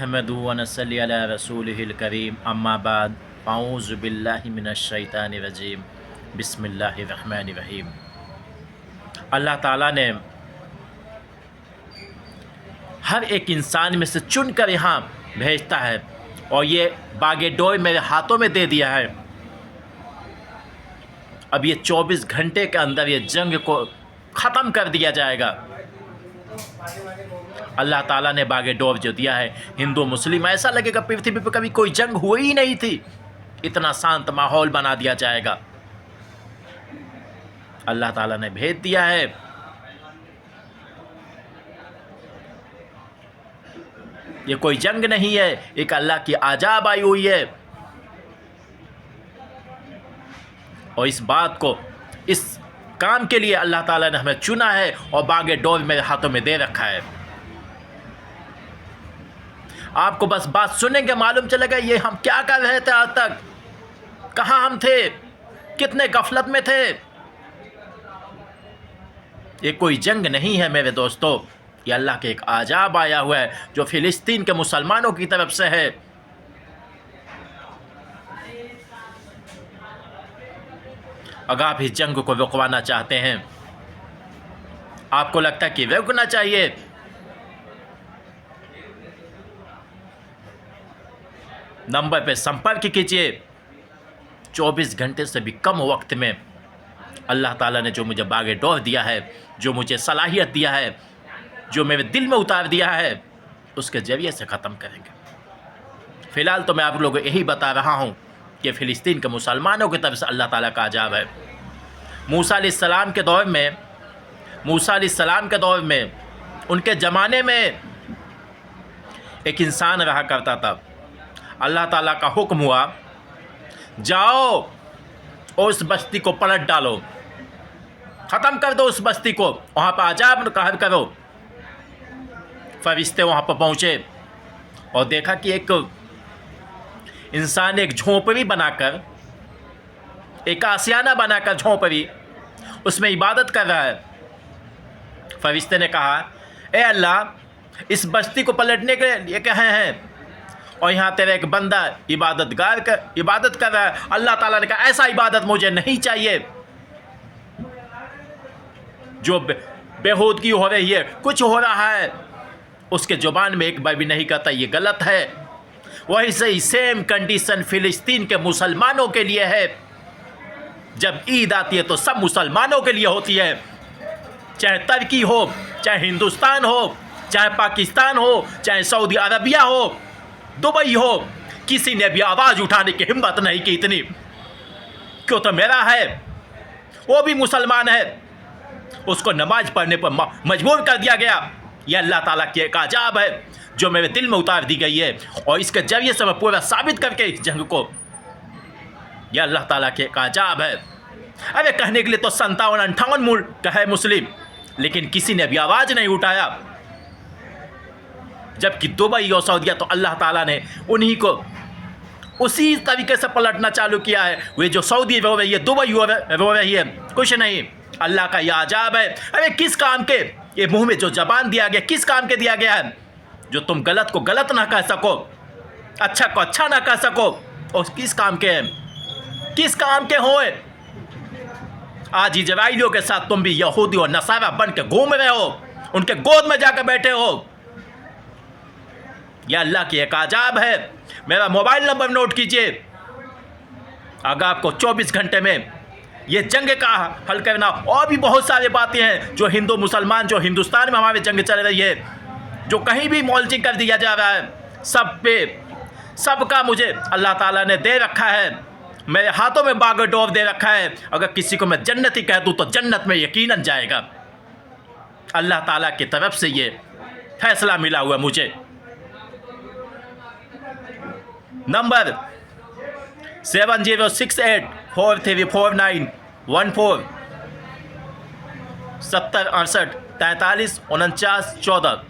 नहमदु व नसल्ली अला रसूलिहिल करीम अम्मा बाद अऊज़ु बिल्लाहि मिनश शैतानिर रजीम बिस्मिल्लाहिर रहमानिर रहीम। अल्लाह ताला ने हर एक इंसान में से चुन कर यहाँ भेजता है और ये बागे डोर मेरे हाथों में दे दिया है। अब ये 24 घंटे के अंदर ये जंग को ख़त्म कर दिया जाएगा। अल्लाह ताला ने बागे डोर जो दिया है, हिंदू मुस्लिम ऐसा लगेगा पृथ्वी पर कभी कोई जंग हुई ही नहीं थी, इतना शांत माहौल बना दिया जाएगा। अल्लाह ताला ने भेज दिया है। ये कोई जंग नहीं है, एक अल्लाह की आजाब आई हुई है। और इस बात को, इस काम के लिए अल्लाह ताला ने हमें चुना है और बागे डोर मेरे हाथों में दे रखा है। आपको बस बात सुनेंगे मालूम चलेगा ये हम क्या कर रहे थे, आज तक कहाँ हम थे, कितने गफलत में थे। ये कोई जंग नहीं है मेरे दोस्तों, ये अल्लाह के एक आजाब आया हुआ है जो फ़िलिस्तीन के मुसलमानों की तरफ से है। अगर आप इस जंग को रुकवाना चाहते हैं, आपको लगता है कि रुकना चाहिए, नंबर पे संपर्क कीजिए। 24 घंटे से भी कम वक्त में अल्लाह ताला ने जो मुझे बागे डोर दिया है, जो मुझे सलाहियत दिया है, जो मेरे दिल में उतार दिया है, उसके ज़रिए से ख़त्म करेंगे। फ़िलहाल तो मैं आप लोगों को यही बता रहा हूँ कि फ़िलिस्तीन के मुसलमानों की तरफ से अल्लाह ताला का अजाब है। मूसा अलैहिस्सलाम के दौर में उनके ज़माने में एक इंसान रहा करता था। अल्लाह ताला का हुक्म हुआ, जाओ और उस बस्ती को पलट डालो, ख़त्म कर दो उस बस्ती को, वहाँ पर अजाब कहर करो। फरिश्ते वहाँ पर पहुँचे और देखा कि एक इंसान एक झोंपड़ी बनाकर, एक आसियाना बनाकर झोंपड़ी, उसमें इबादत कर रहा है। फरिश्ते ने कहा, ए अल्लाह, इस बस्ती को पलटने के लिए कहे हैं और यहाँ तेरा एक बंदा इबादत कर रहा है। अल्लाह ताला ने कहा, ऐसा इबादत मुझे नहीं चाहिए जो बेहूदगी हो रही है, कुछ हो रहा है उसके ज़ुबान में एक बार भी नहीं कहता, ये गलत है। वही सही सेम कंडीशन फ़िलिस्तीन के मुसलमानों के लिए है। जब ईद आती है तो सब मुसलमानों के लिए होती है, चाहे तुर्की हो, चाहे हिंदुस्तान हो, चाहे पाकिस्तान हो, चाहे सऊदी अरबिया हो, दुबई हो, किसी ने भी आवाज़ उठाने की हिम्मत नहीं की इतनी। क्यों? तो मेरा है, वो भी मुसलमान है, उसको नमाज पढ़ने पर मजबूर कर दिया गया। यह अल्लाह ताला की एक अजाब है जो मेरे दिल में उतार दी गई है और इसके जरिए से मैं पूरा साबित करके इस जंग को, यह अल्लाह ताला की एक अजाब है। अरे कहने के लिए तो 57-58 मुल्क है मुस्लिम, लेकिन किसी ने भी आवाज़ नहीं उठाया। जबकि दुबई और सऊदीया तो अल्लाह ताला ने उन्हीं को उसी तरीके से पलटना चालू किया है। वे जो सऊदी रो रही है, दुबई रो रही है, कुछ नहीं, अल्लाह का यह अजाब है। अरे किस काम के, ये मुंह में जो ज़बान दिया गया, किस काम के दिया गया है जो तुम गलत को गलत ना कह सको, अच्छा को अच्छा ना कह सको, और किस काम के हैं, किस काम के हो? आज इजराइलियों के साथ तुम भी यहूदी और नसारा बन के घूम रहे हो, उनके गोद में जाकर बैठे हो। यह अल्लाह की एक अजाब है। मेरा मोबाइल नंबर नोट कीजिए। अगर आपको 24 घंटे में ये जंग का हल करना, और भी बहुत सारी बातें हैं जो हिंदू मुसलमान, जो हिंदुस्तान में हमारी जंग चल रही है, जो कहीं भी मौलजिंग कर दिया जा रहा है, सबका मुझे अल्लाह ताला ने दे रखा है, मेरे हाथों में बागे डोर दे रखा है। अगर किसी को मैं जन्नती कह दूँ तो जन्नत में यकीनन जाएगा। अल्लाह ताला की तरफ से ये फैसला मिला हुआ मुझे। नंबर 7068434914 70 68 43 49 14।